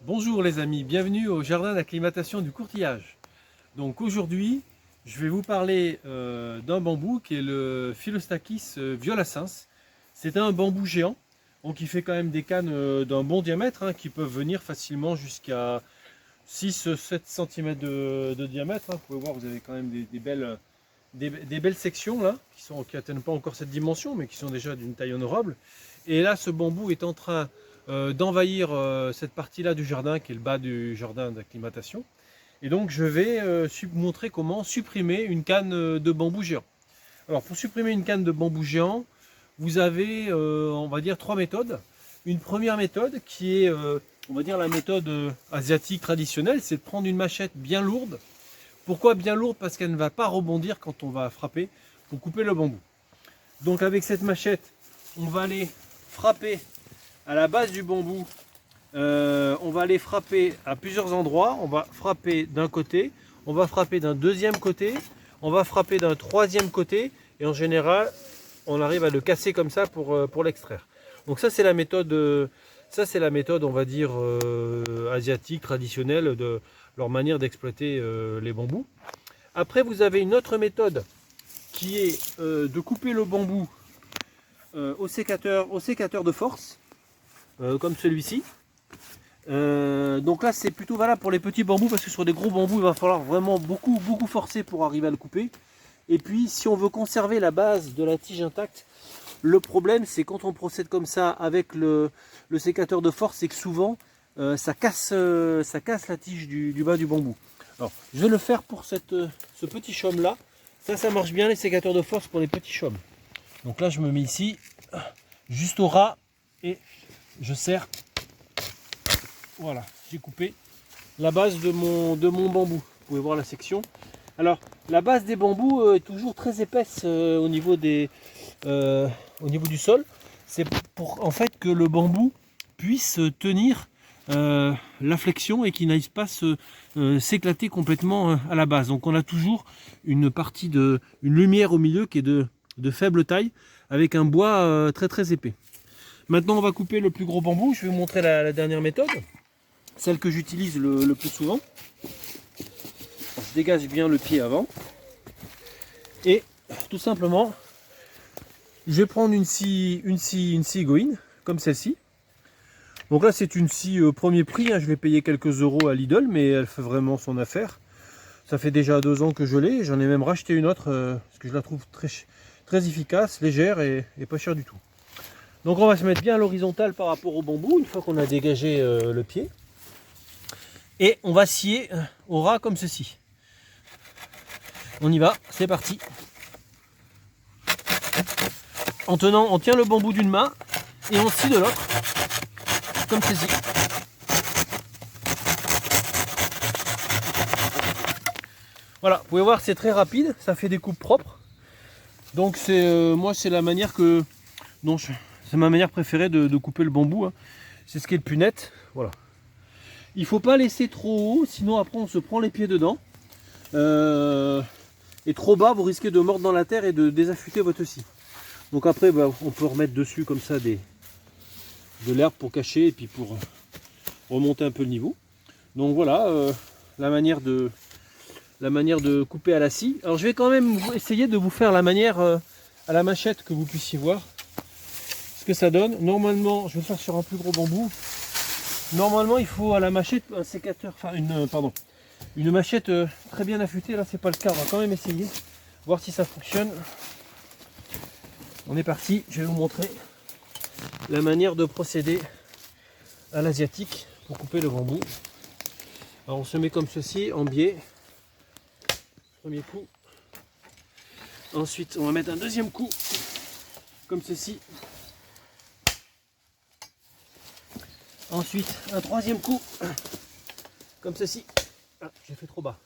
Bonjour les amis, bienvenue au jardin d'acclimatation du courtillage. Donc aujourd'hui, je vais vous parler d'un bambou qui est le Phyllostachys violacens. C'est un bambou géant, donc il fait quand même des cannes d'un bon diamètre, hein, qui peuvent venir facilement jusqu'à 6-7 cm de diamètre. Hein. Vous pouvez voir, vous avez quand même des belles sections là, qui n'atteignent pas encore cette dimension, mais qui sont déjà d'une taille honorable. Et là, ce bambou est en train d'envahir cette partie-là du jardin, qui est le bas du jardin d'acclimatation. Et donc, je vais montrer comment supprimer une canne de bambou géant. Alors, pour supprimer une canne de bambou géant, vous avez, on va dire, trois méthodes. Une première méthode qui est, on va dire, la méthode asiatique traditionnelle, c'est de prendre une machette bien lourde. Pourquoi bien lourde? Parce qu'elle ne va pas rebondir quand on va frapper pour couper le bambou. Donc, avec cette machette, on va aller frapper à la base du bambou. On va aller frapper à plusieurs endroits. On va frapper d'un côté, on va frapper d'un deuxième côté, on va frapper d'un troisième côté, et en général on arrive à le casser comme ça pour l'extraire. Donc ça c'est la méthode, on va dire asiatique, traditionnelle, de leur manière d'exploiter les bambous. Après vous avez une autre méthode qui est de couper le bambou au sécateur de force, comme celui-ci. Donc là c'est plutôt valable pour les petits bambous, parce que sur des gros bambous il va falloir vraiment beaucoup forcer pour arriver à le couper. Et puis si on veut conserver la base de la tige intacte, le problème c'est quand on procède comme ça avec le sécateur de force, c'est que souvent ça casse la tige du bas du bambou. Alors je vais le faire pour ce petit chaume là. Ça marche bien les sécateurs de force pour les petits chaumes. Donc là je me mets ici juste au ras et je serre. Voilà, j'ai coupé la base de mon bambou. Vous pouvez voir la section. Alors, la base des bambous est toujours très épaisse au niveau du sol. C'est pour en fait que le bambou puisse tenir la flexion et qu'il n'aille pas s'éclater complètement à la base. Donc on a toujours une lumière au milieu qui est de faible taille, avec un bois très épais. Maintenant on va couper le plus gros bambou. Je vais vous montrer la dernière méthode, celle que j'utilise le plus souvent. Je dégage bien le pied avant et tout simplement je vais prendre une scie Goin comme celle-ci. Donc là c'est une scie premier prix, hein. Je l'ai payé quelques euros à Lidl, mais elle fait vraiment son affaire. Ça fait déjà 2 ans que je l'ai, j'en ai même racheté une autre parce que je la trouve très efficace, légère et pas chère du tout. Donc on va se mettre bien à l'horizontale par rapport au bambou une fois qu'on a dégagé le pied. Et on va scier au ras comme ceci. On y va, c'est parti. On tient le bambou d'une main et on scie de l'autre, comme ceci. Voilà, vous pouvez voir, c'est très rapide, ça fait des coupes propres. Donc moi c'est la manière c'est ma manière préférée de couper le bambou, hein. C'est ce qui est le plus net. Voilà. Il ne faut pas laisser trop haut, sinon après on se prend les pieds dedans. Et trop bas, vous risquez de mordre dans la terre et de désaffûter votre scie. Donc après, on peut remettre dessus comme ça de l'herbe pour cacher et puis pour remonter un peu le niveau. Donc voilà la manière de couper à la scie. Alors je vais quand même essayer de vous faire la manière à la machette, que vous puissiez voir ce que ça donne. Normalement, je vais le faire sur un plus gros bambou. Normalement, il faut à la machette un sécateur, enfin une machette très bien affûtée. Là c'est pas le cas, on va quand même essayer, voir si ça fonctionne. On est parti, je vais vous montrer la manière de procéder à l'asiatique pour couper le bambou. Alors on se met comme ceci en biais, premier coup. Ensuite on va mettre un deuxième coup comme ceci. Ensuite un troisième coup comme ceci. Ah, j'ai fait trop bas.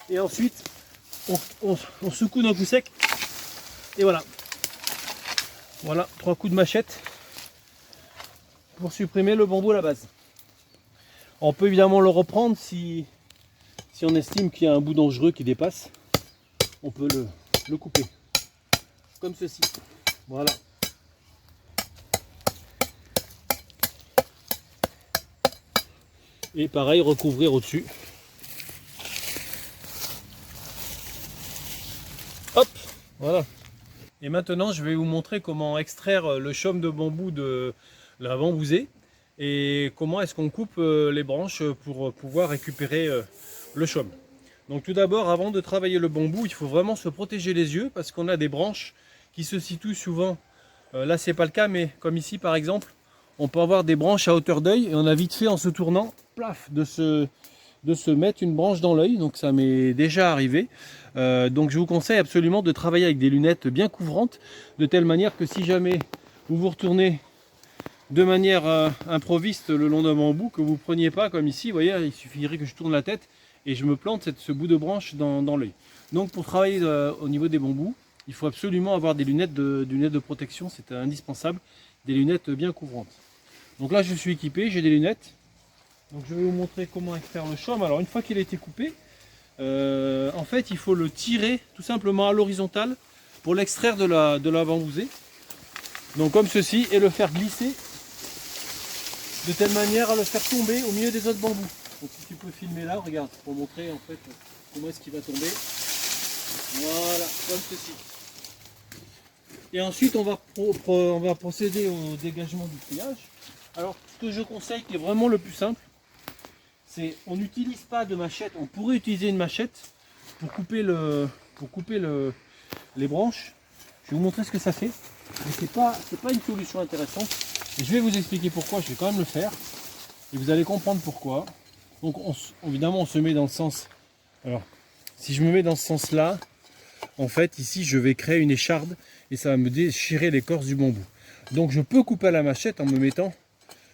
Et ensuite on secoue d'un coup sec. Et voilà. Voilà, 3 coups de machette pour supprimer le bambou à la base. On peut évidemment le reprendre si on estime qu'il y a un bout dangereux qui dépasse. On peut le couper. Comme ceci. Voilà. Et pareil, recouvrir au-dessus. Hop, voilà. Et maintenant, je vais vous montrer comment extraire le chaume de bambou de la bambousée et comment est-ce qu'on coupe les branches pour pouvoir récupérer le chaume. Donc tout d'abord, avant de travailler le bambou, il faut vraiment se protéger les yeux parce qu'on a des branches qui se situent souvent, là c'est pas le cas, mais comme ici par exemple, on peut avoir des branches à hauteur d'œil et on a vite fait en se tournant, plaf, de se mettre une branche dans l'œil. Donc ça m'est déjà arrivé. Donc je vous conseille absolument de travailler avec des lunettes bien couvrantes, de telle manière que si jamais vous vous retournez de manière improviste le long d'un bambou, que vous ne preniez pas comme ici, vous voyez, il suffirait que je tourne la tête et je me plante ce bout de branche dans l'œil. Donc pour travailler au niveau des bambous, il faut absolument avoir des lunettes de protection, c'est indispensable, des lunettes bien couvrantes. Donc là je suis équipé, j'ai des lunettes. Donc je vais vous montrer comment extraire le chaume. Alors une fois qu'il a été coupé, en fait il faut le tirer tout simplement à l'horizontale pour l'extraire de la bambousée. Donc comme ceci, et le faire glisser de telle manière à le faire tomber au milieu des autres bambous. Donc si tu peux filmer là, regarde, pour montrer en fait comment est-ce qu'il va tomber. Voilà, comme ceci. Et ensuite on va procéder au dégagement du feuillage. Alors ce que je conseille, qui est vraiment le plus simple, c'est on n'utilise pas de machette. On pourrait utiliser une machette pour couper les branches. Je vais vous montrer ce que ça fait. Mais c'est pas une solution intéressante. Et je vais vous expliquer pourquoi. Je vais quand même le faire. Et vous allez comprendre pourquoi. Donc évidemment on se met dans le sens. Alors si je me mets dans ce sens là, en fait ici je vais créer une écharde et ça va me déchirer l'écorce du bambou. Donc je peux couper à la machette en me mettant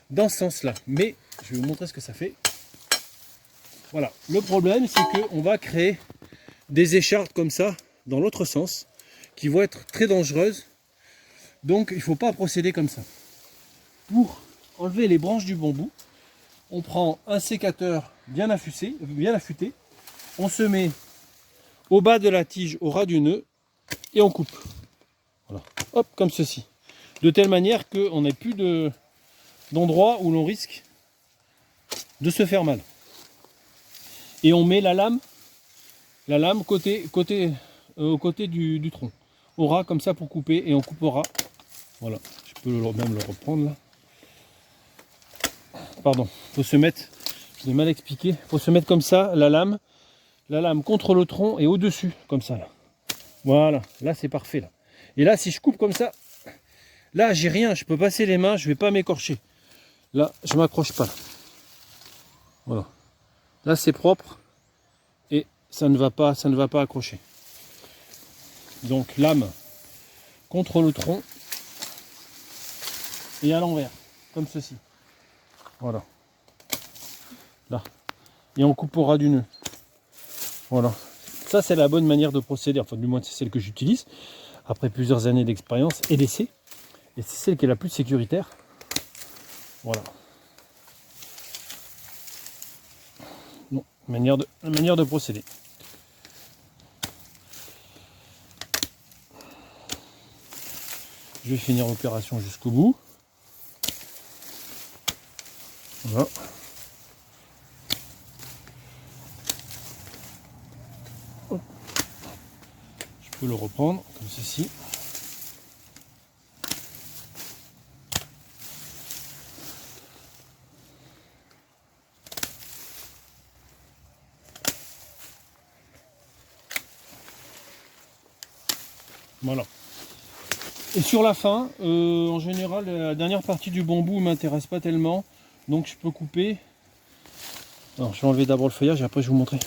dans ce sens là. Mais je vais vous montrer ce que ça fait. Voilà. Le problème c'est qu'on va créer des échardes comme ça dans l'autre sens qui vont être très dangereuses. Donc il ne faut pas procéder comme ça. Pour enlever les branches du bambou, on prend un sécateur bien affûté, on se met au bas de la tige, au ras du nœud, et on coupe. Voilà. Hop, comme ceci. De telle manière qu'on n'ait plus d'endroit où l'on risque de se faire mal. Et on met la lame au côté du tronc. Au ras comme ça pour couper, et on coupe au ras. Voilà, je peux même le reprendre là. Pardon, faut se mettre, je l'ai mal expliqué, faut se mettre comme ça, la lame contre le tronc et au-dessus, comme ça là. Voilà, là c'est parfait là. Et là si je coupe comme ça, là j'ai rien, je peux passer les mains, je vais pas m'écorcher. Là, je m'accroche pas. Voilà. Là c'est propre et ça ne va pas accrocher. Donc lame contre le tronc et à l'envers, comme ceci. Voilà. Là. Et on coupe au ras du nœud. Voilà. Ça c'est la bonne manière de procéder, enfin du moins c'est celle que j'utilise après plusieurs années d'expérience et d'essai. Et c'est celle qui est la plus sécuritaire. Voilà. Bon, manière de procéder. Je vais finir l'opération jusqu'au bout. Voilà. Hop. Je peux le reprendre comme ceci. Voilà. Et sur la fin, en général, la dernière partie du bambou ne m'intéresse pas tellement. Donc je peux couper. Alors je vais enlever d'abord le feuillage et après je vais vous montrer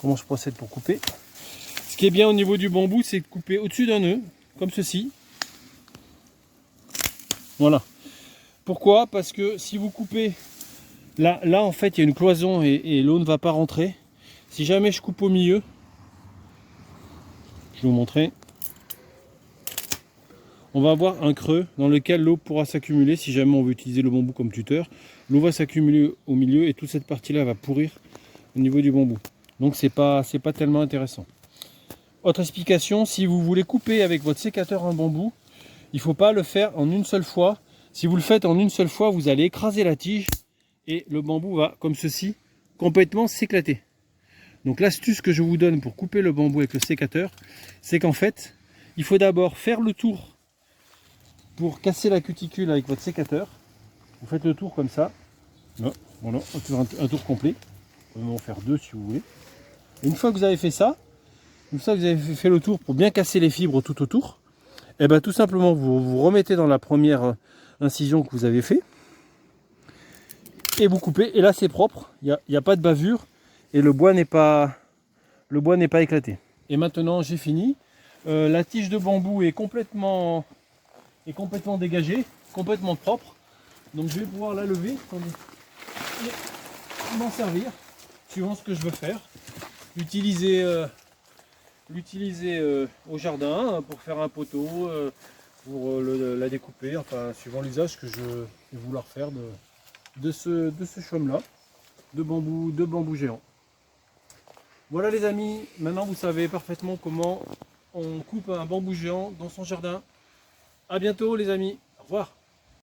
comment je procède pour couper. Ce qui est bien au niveau du bambou, c'est de couper au-dessus d'un nœud, comme ceci. Voilà. Pourquoi? Parce que si vous coupez là en fait il y a une cloison et l'eau ne va pas rentrer. Si jamais je coupe au milieu, je vais vous montrer. On va avoir un creux dans lequel l'eau pourra s'accumuler si jamais on veut utiliser le bambou comme tuteur. L'eau va s'accumuler au milieu et toute cette partie-là va pourrir au niveau du bambou. Donc c'est pas tellement intéressant. Autre explication, si vous voulez couper avec votre sécateur un bambou, il ne faut pas le faire en une seule fois. Si vous le faites en une seule fois, vous allez écraser la tige et le bambou va, comme ceci, complètement s'éclater. Donc l'astuce que je vous donne pour couper le bambou avec le sécateur, c'est qu'en fait, il faut d'abord faire le tour pour casser la cuticule avec votre sécateur. Vous faites le tour comme ça. Là, voilà, un tour complet. On va en faire deux si vous voulez. Et une fois que vous avez fait ça, une fois que vous avez fait le tour pour bien casser les fibres tout autour, et bien tout simplement vous remettez dans la première incision que vous avez fait et vous coupez. Et là c'est propre, il n'y a pas de bavure et le bois n'est pas éclaté. Et maintenant j'ai fini. La tige de bambou est complètement dégagée, complètement propre. Donc je vais pouvoir la lever et m'en servir suivant ce que je veux faire. L'utiliser au jardin pour faire un poteau, pour la découper, enfin suivant l'usage que je vais vouloir faire de ce chaume là, de bambou géant. Voilà les amis, maintenant vous savez parfaitement comment on coupe un bambou géant dans son jardin. A bientôt les amis, au revoir.